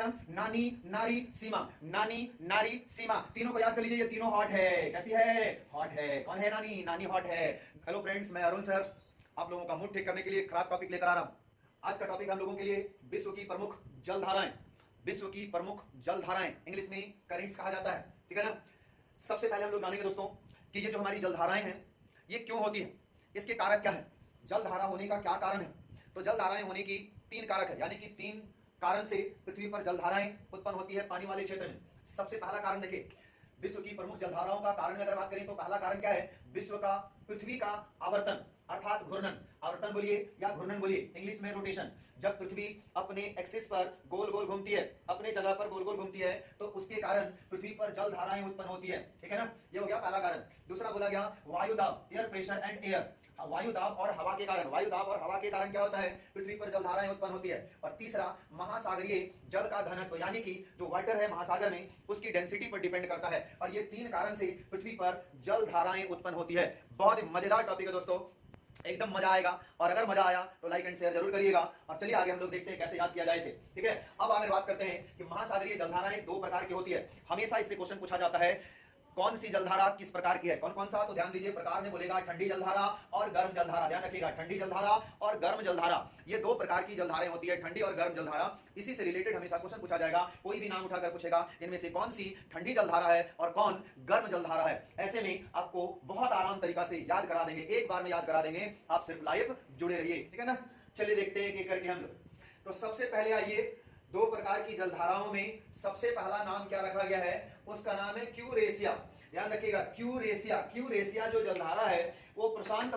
ना, नानी नारी सीमा, नानी नारी सीमा, तीनों को याद कर लीजिए, ये तीनों हॉट है। कैसी है? हॉट है। कौन है नानी? नानी हॉट है। हेलो फ्रेंड्स, मैं अरुण सर आप लोगों का मूड ठीक करने के लिए खराब टॉपिक लेकर आ रहा हूं। आज का टॉपिक हम लोगों के लिए विश्व की प्रमुख जलधाराएं, विश्व की प्रमुख जलधाराएं, इंग्लिश में करेंट्स कहा जाता है, ठीक है ना। सबसे पहले हम लोग जानेंगे दोस्तों कि ये जो हमारी जलधाराएं हैं ये क्यों होती है, इसके कारक क्या है, जलधारा होने का क्या कारण है। तो जलधाराएं होने की तीन कारक है, यानी कि तीन कारण से पृथ्वी पर जलधाराएं उत्पन्न होती है पानी वाले क्षेत्र में। सबसे पहला कारण देखिए, विश्व की प्रमुख जलधाराओं का कारण में अगर बात करें तो पहला कारण क्या है, विश्व का पृथ्वी का आवर्तन अर्थात घूर्णन। आवर्तन बोलिए या घूर्णन बोलिए, इंग्लिश में रोटेशन। जब पृथ्वी अपने एक्सिस पर गोल गोल घूमती है, अपने जगह पर गोल गोल घूमती है, तो उसके कारण पृथ्वी पर जलधाराएं उत्पन्न होती है, ठीक है ना। ये हो गया पहला कारण। दूसरा बोला गया वायु दाब, एयर प्रेशर एंड एयर। वायु दाब और हवा के कारण, वायु दाब और हवा के कारण क्या होता है, पृथ्वी पर जलधाराएं उत्पन्न होती है। और तीसरा महासागरीय जल का घनत्व, यानी कि जो वाटर है महासागर में उसकी डेंसिटी पर डिपेंड करता है। और ये तीन कारण से पृथ्वी पर जलधाराएं उत्पन्न होती है। बहुत ही मजेदार टॉपिक है दोस्तों, एकदम मजा आएगा। और अगर मजा आया तो लाइक एंड शेयर जरूर करिएगा। और चलिए आगे हम लोग देखते हैं कैसे याद किया जाए इसे, ठीक है। अब आगे बात करते हैं कि महासागरीय जलधाराएं दो प्रकार की होती है। हमेशा इससे क्वेश्चन पूछा जाता है कौन सी जलधारा किस प्रकार की है, कौन कौन सा। तो ध्यान दीजिए, प्रकार में बोलेगा ठंडी जलधारा और गर्म जलधारा। ध्यान रखिएगा, ठंडी जलधारा और गर्म जलधारा, ये दो प्रकार की जलधाराएं होती है, ठंडी और गर्म जलधारा। इसी से रिलेटेड हमेशा क्वेश्चन पूछा जाएगा, कोई भी नाम उठाकर पूछेगा इनमें से कौन सी ठंडी जलधारा है और कौन गर्म जलधारा है। ऐसे में आपको बहुत आराम तरीका से याद करा देंगे, एक बार में याद करा देंगे, आप सिर्फ लाइव जुड़े रहिए, ठीक है ना। चलिए देखते हैं कि करके हम लोग। तो सबसे पहले आइए, दो प्रकार की जलधाराओं में सबसे पहला नाम क्या रखा गया है, उसका नाम है क्यूरेशिया। ध्यान रखिएगा, क्यूरेशिया। क्यूरेशिया जो जलधारा है वो प्रशांत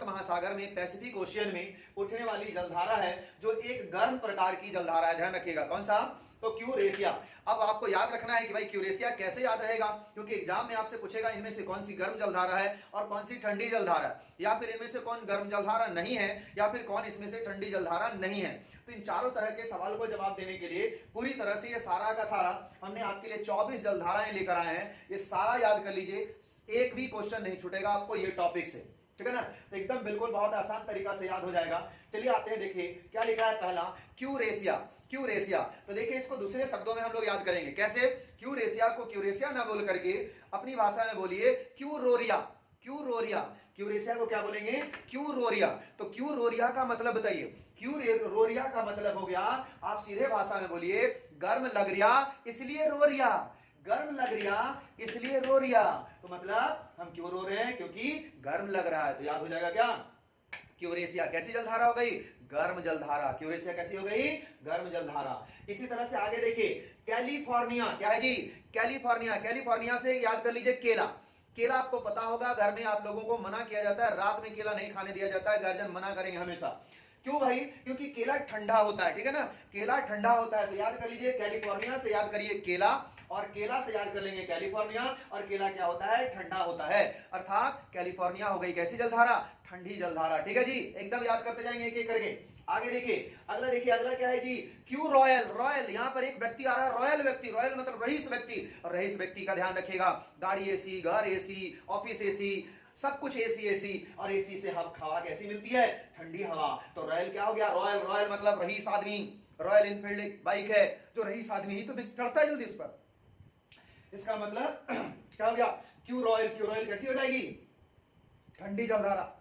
महासागर में पैसिफिक ओशियन में उठने वाली जलधारा है, जो एक गर्म प्रकार की जलधारा है। ध्यान रखिएगा, कौन सा, तो क्यूरेशिया। अब आपको याद रखना है कि भाई क्यूरेशिया कैसे याद रहेगा, क्योंकि एग्जाम में आपसे पूछेगा इनमें से कौन सी गर्म जलधारा है और कौन सी ठंडी जलधारा है, या फिर इनमें से कौन गर्म जलधारा नहीं है, या फिर कौन इसमें से ठंडी जलधारा नहीं है। तो इन चारों तरह के सवाल को जवाब देने के लिए पूरी तरह से ये सारा का सारा हमने आपके लिए 24 जलधाराएं लेकर आए हैं। ये सारा याद कर लीजिए, एक भी क्वेश्चन नहीं छूटेगा आपको ये टॉपिक से, ठीक है ना। तो एकदम बिल्कुल बहुत आसान तरीका से याद हो जाएगा। चलिए आते हैं, देखिए क्या लिखा है पहला, क्यूरेशिया। क्यूरेशिया, तो देखिए इसको दूसरे शब्दों में हम लोग याद करेंगे कैसे। क्यूरेशिया को क्यूरेशिया ना बोल करके अपनी भाषा में बोलिए क्यूरोरिया। क्यूरोरिया, क्यूरेशिया को क्या बोलेंगे, क्यूरोरिया। तो क्यूरोरिया का मतलब बताइए, क्यूरोरिया का मतलब हो गया, आप सीधे भाषा में बोलिए गर्म लग रिया इसलिए रो रिया, गर्म लग रिया इसलिए रो रिया। तो मतलब हम क्यों रो रहे हैं, क्योंकि गर्म लग रहा है। तो याद हो जाएगा क्या, क्यूरेशिया कैसी जलधारा हो गई, गर्म जलधारा। क्यूरेशिया कैसी हो गई, गर्म जलधारा। इसी तरह से आगे देखिए, कैलिफोर्निया, क्या है जी, कैलिफोर्निया। कैलिफोर्निया से याद कर लीजिए केला। केला आपको पता होगा, घर में आप लोगों को मना किया जाता है, रात में केला नहीं खाने दिया जाता है, गार्जियन मना करेंगे हमेशा। क्यों भाई, क्योंकि केला ठंडा होता है, ठीक है ना, केला ठंडा होता है। तो याद कर लीजिए, कैलिफोर्निया से याद करिए केला, और केला से याद कर लेंगे कैलिफोर्निया। और केला क्या होता है, ठंडा होता है, अर्थात कैलिफोर्निया हो गई कैसी जलधारा, ठंडी जलधारा, ठीक है जी। एकदम याद करते जाएंगे एक एक करके। आगे देखिए, अगला क्या है जी, क्यू रॉयल। रॉयल, यहाँ पर एक व्यक्ति आ रहा है, रॉयल व्यक्ति, रॉयल मतलब रईस व्यक्ति। और रईस व्यक्ति का ध्यान रखिएगा, गाड़ी एसी, घर एसी, ऑफिस एसी, सब कुछ एसी एसी। और एसी से हवा कैसी मिलती है, ठंडी हवा। तो रॉयल क्या हो गया, रॉयल। रॉयल मतलब रईस आदमी। रॉयल इनफील्ड एक बाइक है, जो रईस आदमी ही तो चढ़ता है जल्दी उस पर, इसका मतलब क्या हो गया, क्यू रॉयल। क्यू रॉयल कैसी हो जाएगी, ठंडी जलधारा,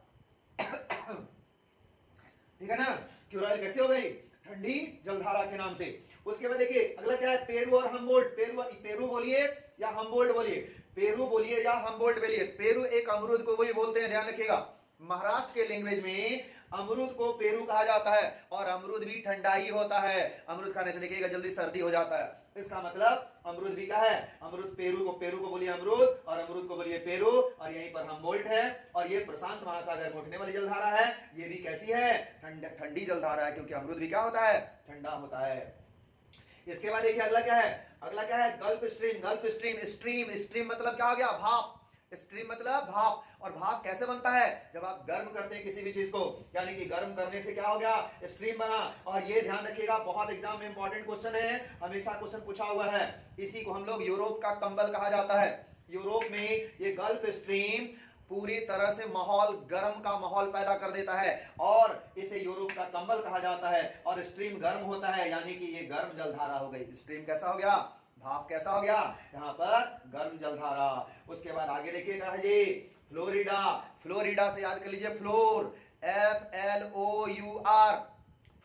ठीक है ना। क्यू रॉयल कैसी हो गई, ठंडी जलधारा के नाम से। उसके बाद देखिए अगला क्या है, पेरू और हम्बोल्ट। पेरू बोलिए या हम्बोल्ट बोलिए, पेरू बोलिए या हम्बोल्ट बोलिए। पेरू एक अमरूद को वही बोलते हैं, ध्यान रखिएगा। महाराष्ट्र के लैंग्वेज में अमरूद को पेरू कहा जाता है, और अमरूद भी ठंडा ही होता है। अमरूद खाने से देखिएगा जल्दी सर्दी हो जाता है, इसका मतलब अमरूद भी क्या है, अमरूद। पेरू को बोलिए अमरूद, और अमरूद को बोलिए पेरू। और यहीं पर हम्बोल्ट है, और ये प्रशांत महासागर में उठने वाली जलधारा है। ये भी कैसी है, ठंडी जलधारा है, क्योंकि अमरूद भी क्या होता है, ठंडा होता है। इसके बाद देखिए अगला क्या है, gulf stream. Gulf stream, stream मतलब क्या हो गया, भाप। स्ट्रीम मतलब भाप। और भाप कैसे बनता है, जब आप गर्म करते हैं किसी भी चीज को, यानी कि गर्म करने से क्या हो गया, स्ट्रीम बना। और ये ध्यान रखिएगा, बहुत एग्जाम में इंपॉर्टेंट क्वेश्चन है, हमेशा क्वेश्चन पूछा हुआ है। इसी को हम लोग यूरोप का कंबल कहा जाता है। यूरोप में ये गल्फ स्ट्रीम पूरी तरह से माहौल, गर्म का माहौल पैदा कर देता है और इसे यूरोप का कंबल कहा जाता है। और स्ट्रीम गर्म होता है, यानी कि ये गर्म जलधारा हो गई। स्ट्रीम कैसा हो गया, भाप कैसा हो गया, यहाँ पर गर्म जलधारा। उसके बाद आगे देखिएगा जी, फ्लोरिडा। फ्लोरिडा से याद कर लीजिए, फ्लोर, FLOUR,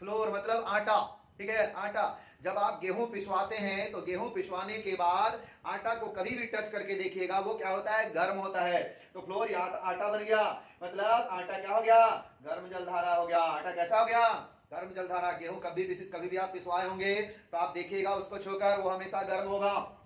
फ्लोर मतलब आटा, ठीक है, आटा। जब आप गेहूं पिसवाते हैं तो गेहूं पिसवाने के बाद आटा को कभी भी टच करके देखिएगा, वो क्या होता है, गर्म होता है। तो फ्लोर आटा बन गया, मतलब आटा क्या हो गया, गर्म जलधारा हो गया। आटा कैसा हो गया, गर्म जलधारा। गेहूं कभी भी आप पिसवाए होंगे तो आप देखिएगा उसको छूकर, वो हमेशा गर्म होगा।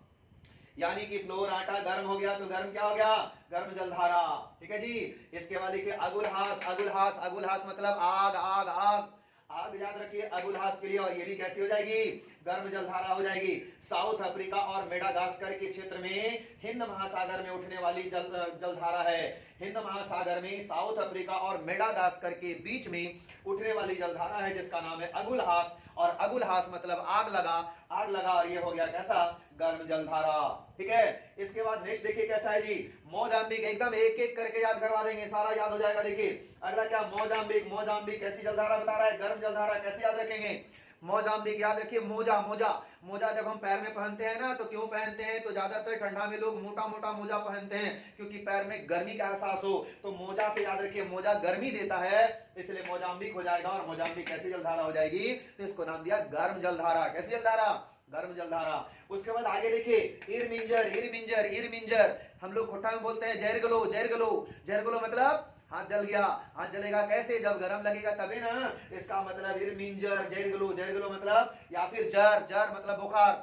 यानी कि फ्लोर आटा गर्म हो गया तो गर्म क्या हो गया, गर्म जलधारा। ठीक है जी। इसके बाद देखिए अगुलहास। अगुलहास, अगुलहास मतलब आग, आग, आग, आग याद रखिए अगुलहास के लिए। और ये भी कैसी हो जाएगी, गर्म जलधारा हो जाएगी। साउथ अफ्रीका और मेडागास्कर के क्षेत्र में हिंद महासागर में उठने वाली जलधारा है। हिंद महासागर में साउथ अफ्रीका और मेडागास्कर के बीच में उठने वाली जलधारा है जिसका नाम है अगुलहास। और अगुलहास मतलब आग लगा, आग लगा, और ये हो गया कैसा, गर्म जलधारा। ठीक है। इसके बाद नेक्स्ट देखिए कैसा है जी, मोजाम्बिक। एकदम एक एक करके याद करवा देंगे, सारा याद हो जाएगा। देखिए अगला क्या, मोजाम्बिक। मोजाम्बिक कैसी जलधारा बता रहा है, गर्म जलधारा। कैसे याद रखेंगे, मोजाम्बिक याद रखिए। मोजा, मोजा, मोजा जब हम पैर में पहनते हैं ना, तो क्यों पहनते हैं, तो ज्यादातर ठंडा में लोग मोटा मोटा मोजा पहनते हैं क्योंकि पैर में गर्मी का एहसास हो। तो मोजा से याद रखिए, मोजा गर्मी देता है, इसलिए मोजाम्बिक हो जाएगा। और मोजाम्बिक कैसी जलधारा हो जाएगी, तो इसको नाम दिया गर्म जलधारा। कैसी जलधारा, गर्म जलधारा। उसके बाद आगे देखिए इरमिंजर। इरमिंजर, इरमिंजर हम लोग खोटा में बोलते हैं जैरगलो। जैरगलो, जैरगलो मतलब हाथ जल गया। हाथ जलेगा कैसे, जब गर्म लगेगा तभी ना। इसका मतलब इरमिंजर, जैरगलो। जैरगलो मतलब, या फिर जर, जर मतलब बुखार,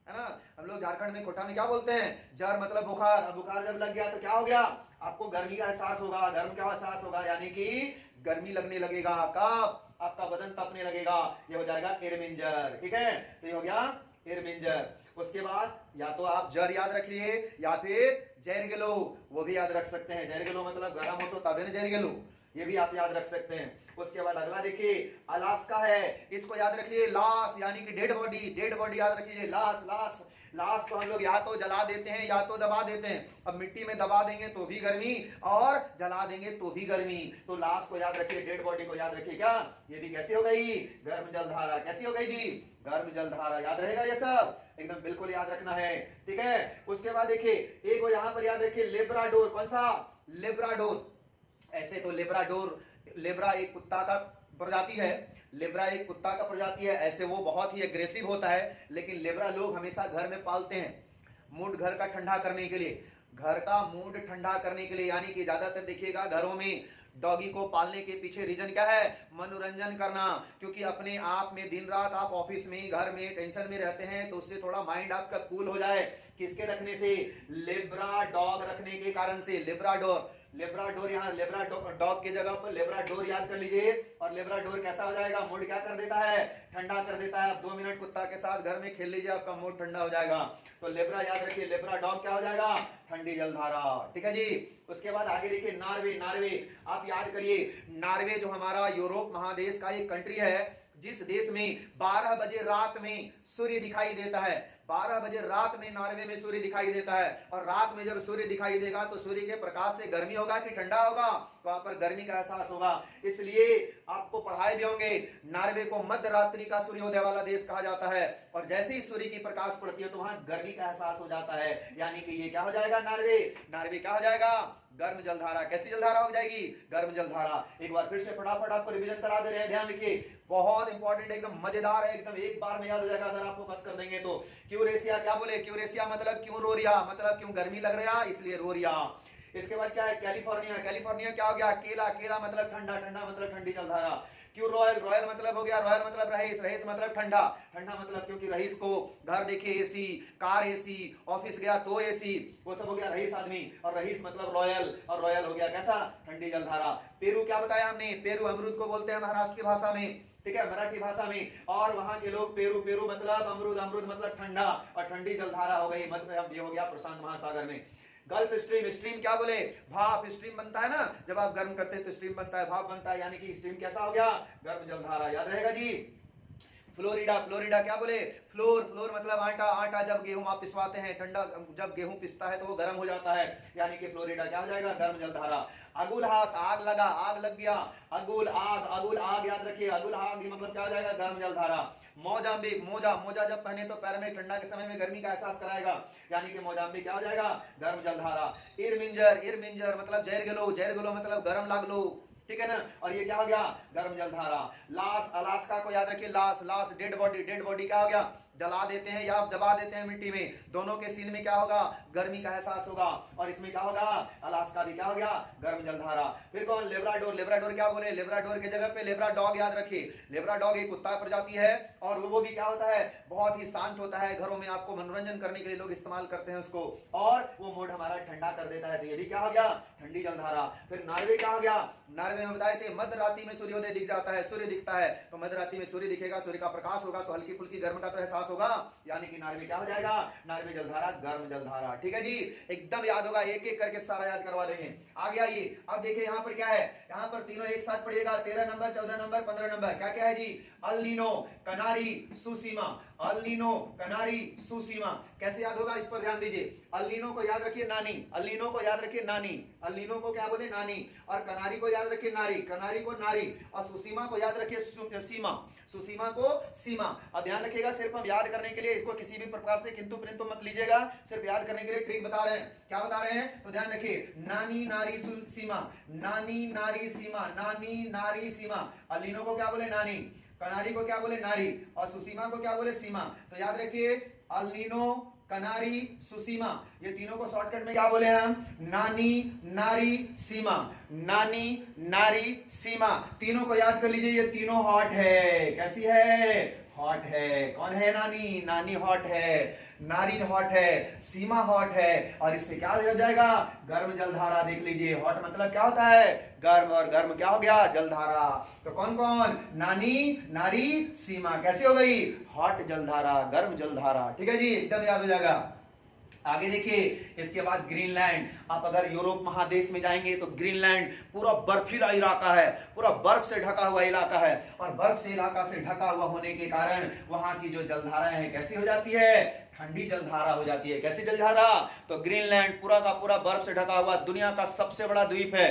है ना। हम लोग झारखंड में खोटा में क्या बोलते हैं, जर मतलब बुखार। अब बुखार जब लग गया तो क्या हो गया, आपको गर्मी का एहसास होगा। गर्म का एहसास होगा, यानी कि गर्मी लगने लगेगा। कब, आपका बदन तपने लगेगा। ये हो जाएगा इरमिंजर। ठीक है, तो ये हो गया इरमिंजर। उसके बाद या तो आप जर याद रखिए या फिर जैरगलो, वो भी याद रख सकते हैं। जैरगलो मतलब गर्म हो तो तभी ना जैरगलो, ये भी आप याद रख सकते हैं। उसके बाद अगला देखिए अलास्का है, इसको याद रखिए। लाश यानी कि डेड बॉडी। डेड बॉडी याद रखिए, लाश। लाश, लाश को हम लोग या तो जला देते हैं या तो दबा देते हैं। अब मिट्टी में दबा देंगे तो भी गर्मी और जला देंगे तो भी गर्मी। तो लाश को याद रखिए, डेड बॉडी को याद रखिए। क्या, ये भी कैसी हो गई, गर्म जलधारा। कैसी हो गई जी, गर्म जलधारा। याद रहेगा ये सब, एकदम बिल्कुल याद रखना है। ठीक है। उसके बाद देखिए एक वो यहां पर याद रखिए, लेब्राडोर। कौन सा, लेब्राडोर। ऐसे तो लेब्राडोर, लेब्रा एक कुत्ता का प्रजाति है। लेब्रा एक कुत्ता का प्रजाति है। ऐसे वो बहुत ही एग्रेसिव होता है, लेकिन लेब्रा लोग हमेशा घर में पालते हैं, मूड घर का ठंडा करने के लिए। घर का मूड ठंडा करने के लिए, यानी कि ज्यादातर देखिएगा घरों में डॉगी को पालने के पीछे रीजन क्या है, मनोरंजन करना। क्योंकि अपने आप में दिन रात आप ऑफिस में, घर में टेंशन में रहते हैं, तो उससे थोड़ा माइंड आपका कूल हो जाए। किसके रखने से, लेब्रा डॉग रखने के कारण से। लेब्राडोर, लेब्राडोर, यहाँ लेब्रा डॉग की जगह पर लेब्राडोर याद कर लीजिए। और लेब्राडोर कैसा हो जाएगा, मूड क्या कर देता है, ठंडा कर देता है। आप 2 मिनट कुत्ता के साथ घर में खेल लीजिए, आपका मूड ठंडा हो जाएगा। तो लेब्रा याद रखिए, लेब्रा डॉग क्या हो जाएगा, ठंडी जलधारा। ठीक है जी। उसके बाद आगे देखिए नॉर्वे। नॉर्वे आप याद करिए, नॉर्वे जो हमारा यूरोप महादेश का एक कंट्री है, जिस देश में 12 बजे रात में सूर्य दिखाई देता है। 12 बजे रात में नॉर्वे में सूर्य दिखाई देता है। और रात में जब सूर्य दिखाई देगा तो सूर्य के प्रकाश से गर्मी होगा कि ठंडा होगा, तो वहां पर गर्मी का एहसास होगा। इसलिए आपको पढ़ाए भी होंगे, नॉर्वे को मध्य रात्रि का सूर्योदय वाला देश कहा जाता है। और जैसे ही सूर्य की प्रकाश पड़ती है तो वहां गर्मी का एहसास हो जाता है। यानी कि ये क्या हो जाएगा, नॉर्वे। नॉर्वे क्या हो जाएगा, गर्म जलधारा। कैसी जलधारा हो जाएगी, गर्म जलधारा। एक बार फिर से फटाफट आपको रिवीजन करा दे रहे हैं, ध्यान रखिए, बहुत इंपॉर्टेंट, एकदम मजेदार है, एकदम एक बार में याद हो जाएगा अगर आप फोकस कर देंगे तो। क्यूरेशिया क्या बोले, क्यूरेशिया मतलब क्यों रो रिया, मतलब क्यों गर्मी लग रहा इसलिए रो रिया। इसके बाद क्या है, कैलिफोर्निया। कैलिफोर्निया क्या हो गया, केला। केला मतलब ठंडा, ठंडा मतलब ठंडी जलधारा। क्यों रॉयल, रॉयल मतलब हो गया, रॉयल मतलब रहीस, रहीस मतलब ठंडा, ठंडा मतलब क्योंकि रहीस को घर देखे एसी, कार एसी, ऑफिस गया तो एसी, वो सब हो गया रहीस आदमी। और रहीस मतलब रॉयल, और रॉयल हो गया कैसा, ठंडी जलधारा। पेरू क्या बताया हमने, पेरू अमरूद को बोलते हैं महाराष्ट्र की भाषा में, ठीक है, मराठी भाषा में। और वहां के लोग पेरू, पेरू मतलब अमरूद, अमरूद मतलब ठंडा, और ठंडी जलधारा हो गई मतलब ये हो गया प्रशांत महासागर में। गल्फ स्ट्रीम, स्ट्रीम क्या बोले, भाप। स्ट्रीम बनता है ना, जब आप गर्म करते हैं तो स्ट्रीम बनता है, भाप बनता है, यानी कि स्ट्रीम कैसा हो गया, गर्म जलधारा। याद रहेगा जी। फ्लोरिडा, फ्लोरिडा क्या बोले, फ्लोर, फ्लोर मतलब आटा, आटा जब गेहूं आप पिसवाते हैं, ठंडा जब गेहूं पिसता है तो वो गर्म हो जाता है, यानी कि फ्लोरिडा क्या हो जाएगा, गर्म जलधारा। अगुलहास, आग लगा, आग लग गया, अगुल आग, अगुल आग याद रखिए, अगुल आग ये मतलब क्या हो जाएगा, गर्म जलधारा। मोजाम्बिक, मोजा, मोजा जब पहने तो पैर में ठंडा के समय में गर्मी का एहसास कराएगा, यानी कि मोजाम्बिक क्या हो जाएगा, गर्म जलधारा। इरमिंजर, इरमिंजर मतलब जहर गलो, जहर गलो मतलब गर्म लाग लो, ठीक है ना, और ये क्या हो गया, गर्म जलधारा। लास, अलास्का को याद रखिए, लास, लास डेड बॉडी, डेड बॉडी क्या हो गया, जला देते हैं या दबा देते हैं मिट्टी में, दोनों के सीन में क्या होगा, गर्मी का एहसास होगा, और इसमें क्या होगा, अलास्का भी क्या हो गया, गर्म जलधारा। फिर कौन, लेब्राडोर, लेब्राडोर क्या बोले, लेब्राडोर के जगह पे लेब्रा डॉग याद रखिए, लेब्रा डॉग एक कुत्ता प्रजाति है, और वो भी क्या होता है, बहुत ही शांत होता है, घरों में आपको मनोरंजन करने के लिए लोग इस्तेमाल करते हैं उसको, और वो मूड हमारा ठंडा कर देता है, तो ये भी क्या हो गया, ठंडी जलधारा। फिर नार्वे क्या हो गया, नार्वे में बताए थे मध्य रात्रि में सूर्योदय दिख जाता है, सूर्य दिखता है, तो मध्य रात्रि में सूर्य दिखेगा, सूर्य का प्रकाश होगा तो हल्की फुल्की गर्म का तो एहसास होगा, यानी कि नार्वे क्या हो जाएगा, नार्वे जलधारा, गर्म जलधारा। ठीक है जी, एकदम याद होगा, एक एक करके सारा याद करवा देंगे। आ गया ये, अब देखिए यहाँ पर क्या है, यहाँ पर तीनों एक साथ पढ़िएगा, 13 नंबर, 14 नंबर, 15 नंबर, क्या क्या है जी, अल नीनो, कनारी, सुसीमा, अल नीनो, कनारी, सुसीमा, कैसे याद होगा, इस पर ध्यान दीजिए। अल नीनो को याद रखिए नानी, अल नीनो को याद रखिए नानी, अल नीनो को क्या बोले, नानी, और कनारी को याद रखिए नारी, कनारी को नारी, और सुसीमा को याद रखिए सीमा, सुसीमा को सीमा। अब ध्यान रखिएगा, सिर्फ हम याद करने के लिए इसको किसी भी प्रकार से किंतु परंतु मत लीजिएगा, सिर्फ याद करने के लिए ट्रिक बता रहे हैं, क्या बता रहे हैं, तो ध्यान रखिए, नानी नारी सीमा, नानी नारी सीमा, नानी नारी सीमा, अलीनो को क्या बोले, नानी, कनारी को क्या बोले, नारी, और सुसीमा को क्या बोले, सीमा। तो याद रखिए, अलीनो, कनारी, सुसीमा, ये तीनों को शॉर्टकट में क्या बोले हम, नानी नारी सीमा, नानी नारी सीमा, तीनों को याद कर लीजिए, ये तीनों हॉट है, कैसी है, हॉट है। कौन है नानी, नानी हॉट है, नारी हॉट है, सीमा हॉट है, और इससे क्या हो जाएगा, गर्म जलधारा। देख लीजिए, हॉट मतलब क्या होता है, गर्म, और गर्म क्या हो गया, जलधारा। तो कौन कौन, नानी नारी सीमा, कैसी हो गई, हॉट जलधारा, गर्म जलधारा। ठीक है जी, एकदम याद हो जाएगा। आगे देखिए, इसके बाद ग्रीनलैंड। आप अगर यूरोप महादेश में जाएंगे तो ग्रीनलैंड पूरा बर्फीला इलाका है, पूरा बर्फ से ढका हुआ इलाका है, और बर्फ से इलाका से ढका हुआ होने के कारण वहां की जो जलधाराएं हैं कैसी हो जाती है, ठंडी जलधारा हो जाती है। कैसी जलधारा, तो ग्रीनलैंड पूरा का पूरा बर्फ से ढका हुआ दुनिया का सबसे बड़ा द्वीप है,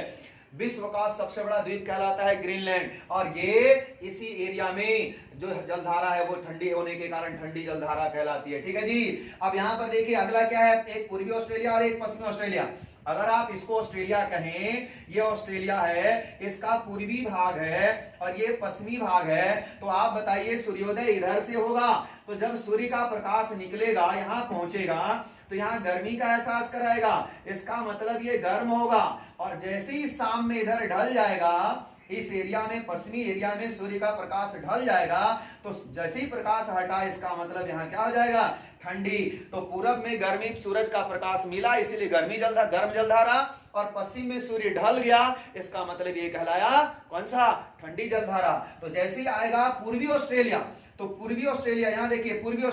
विश्व का सबसे बड़ा द्वीप कहलाता है ग्रीनलैंड, और ये इसी एरिया में जो जलधारा है वो ठंडी होने के कारण ठंडी जलधारा कहलाती है। ठीक है जी। अब यहाँ पर देखिए अगला क्या है, एक पूर्वी ऑस्ट्रेलिया और एक पश्चिमी ऑस्ट्रेलिया। अगर आप इसको ऑस्ट्रेलिया कहें, ये ऑस्ट्रेलिया है, इसका पूर्वी भाग है और ये पश्चिमी भाग है, तो आप बताइए सूर्योदय इधर से होगा, तो जब सूर्य का प्रकाश निकलेगा, यहाँ पहुंचेगा, तो यहाँ गर्मी का एहसास कराएगा, इसका मतलब ये गर्म होगा, और जैसे ही शाम में इधर ढल जाएगा, इस एरिया में, पश्चिमी एरिया में सूर्य का प्रकाश ढल जाएगा, तो जैसे ही प्रकाश हटा, इसका मतलब यहाँ क्या हो जाएगा, ठंडी। तो पूरब में गर्मी सूरज का प्रकाश मिला, इसीलिए गर्म जलधारा, और पश्चिम में सूर्य ढल गया, इसका मतलब ये कहलाया कौन सा, ठंडी जलधारा। तो जैसे ही आएगा पूर्वी ऑस्ट्रेलिया, तो पूर्वी ऑस्ट्रेलिया, यहाँ देखिए पूर्वी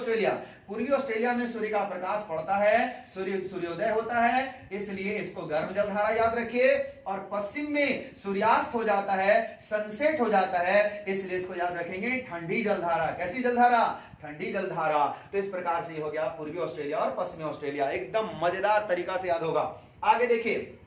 ऑस्ट्रेलिया में सूर्य का प्रकाश पड़ता है, सूर्योदय होता है, इसलिए इसको गर्म जलधारा याद रखिए, और पश्चिम में सूर्यास्त हो जाता है, सनसेट हो जाता है, इसलिए इसको याद रखेंगे ठंडी जलधारा। कैसी जलधारा, ठंडी जलधारा। तो इस प्रकार से हो गया पूर्वी ऑस्ट्रेलिया और पश्चिमी ऑस्ट्रेलिया, एकदम मजेदार तरीका से याद होगा। आगे देखिए,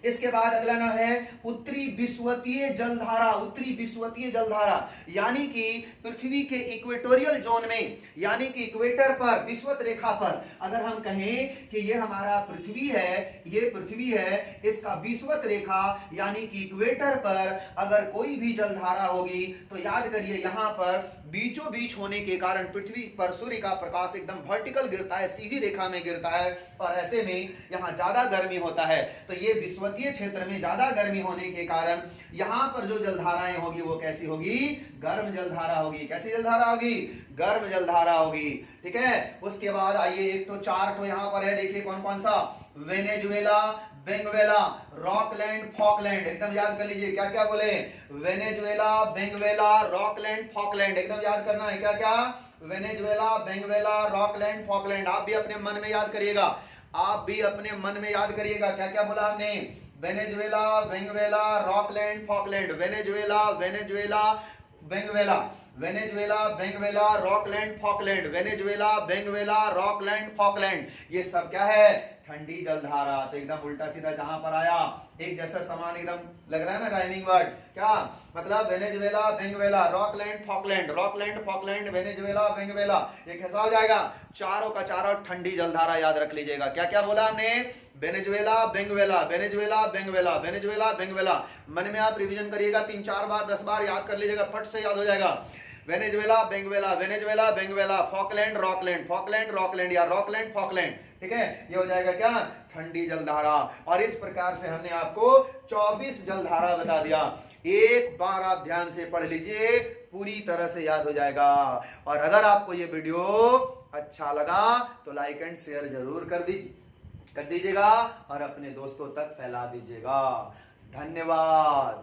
इसके बाद अगला नाम है उत्तरी विषुवतीय जलधारा। उत्तरी विषुवतीय जलधारा यानी कि पृथ्वी के इक्वेटोरियल जोन में, यानी कि इक्वेटर पर, विषुवत रेखा पर, अगर हम कहें कि ये हमारा पृथ्वी है, ये पृथ्वी है, इसका विषुवत रेखा यानी कि इक्वेटर पर अगर कोई भी जलधारा होगी, तो याद करिए यहाँ पर बीचों बीच होने के कारण पृथ्वी पर सूर्य का प्रकाश एकदम वर्टिकल गिरता है, सीधी रेखा में गिरता है, और ऐसे में यहाँ ज्यादा गर्मी होता है। तो ये विषुवत क्षेत्र में ज्यादा गर्मी होने के कारण यहां पर जो जलधाराएं होगी वो कैसी होगी, गर्म जलधारा होगी। कैसी जलधारा होगी, गर्म जलधारा होगी। ठीक है। उसके बाद आइए, एक तो चार्ट तो यहां पर है, देखिए कौन कौन सा, वेनेजुएला, बेंगवेला, रॉकलैंड, फॉकलैंड, एकदम याद कर लीजिए। क्या क्या बोले, वेनेजुएला, बेंगवेला, रॉकलैंड, फॉकलैंड, एकदम याद करना है। क्या क्या, वेनेजुएला, बेंगवेला, रॉकलैंड, फॉकलैंड। आप भी अपने मन में याद करिएगा, आप भी अपने मन में याद करिएगा। क्या क्या बोला हमने, Venezuela, Benguela, Rockland, Falkland, Venezuela, Venezuela, Benguela. Venezuela, Benguela, Rockland, Falkland, Venezuela, Benguela, Rockland, Falkland, ये सब क्या है? ठंडी जलधारा। तो एकदम उल्टा सीधा जहां पर आया एक जैसा समान एकदम लग रहा है ना, राइमिंग वर्ड। क्या मतलब? Venezuela, Benguela, Rockland, Falkland, Rockland, Falkland, Venezuela, Benguela, ये कैसा हो जाएगा? चारों का चारों ठंडी जलधारा। याद रख लीजिएगा। क्या क्या बोला हमने? Venezuela, Benguela, Venezuela, Benguela, Venezuela, Benguela. मन में आप रिवीजन करिएगा 3-4 बार 10 बार याद कर लीजिएगा, फट से याद हो जाएगा। Venezuela, Benguela, Venezuela, Benguela, Falkland, Rockland, Falkland, Rockland या रॉकलैंड, फॉकलैंड। ठीक है, ये हो जाएगा क्या? ठंडी जलधारा। और इस प्रकार से हमने आपको 24 जलधारा बता दिया। एक बार आप ध्यान से पढ़ लीजिए, पूरी तरह से याद हो जाएगा। और अगर आपको ये वीडियो अच्छा लगा तो लाइक एंड शेयर जरूर कर दीजिएगा और अपने दोस्तों तक फैला दीजिएगा। धन्यवाद।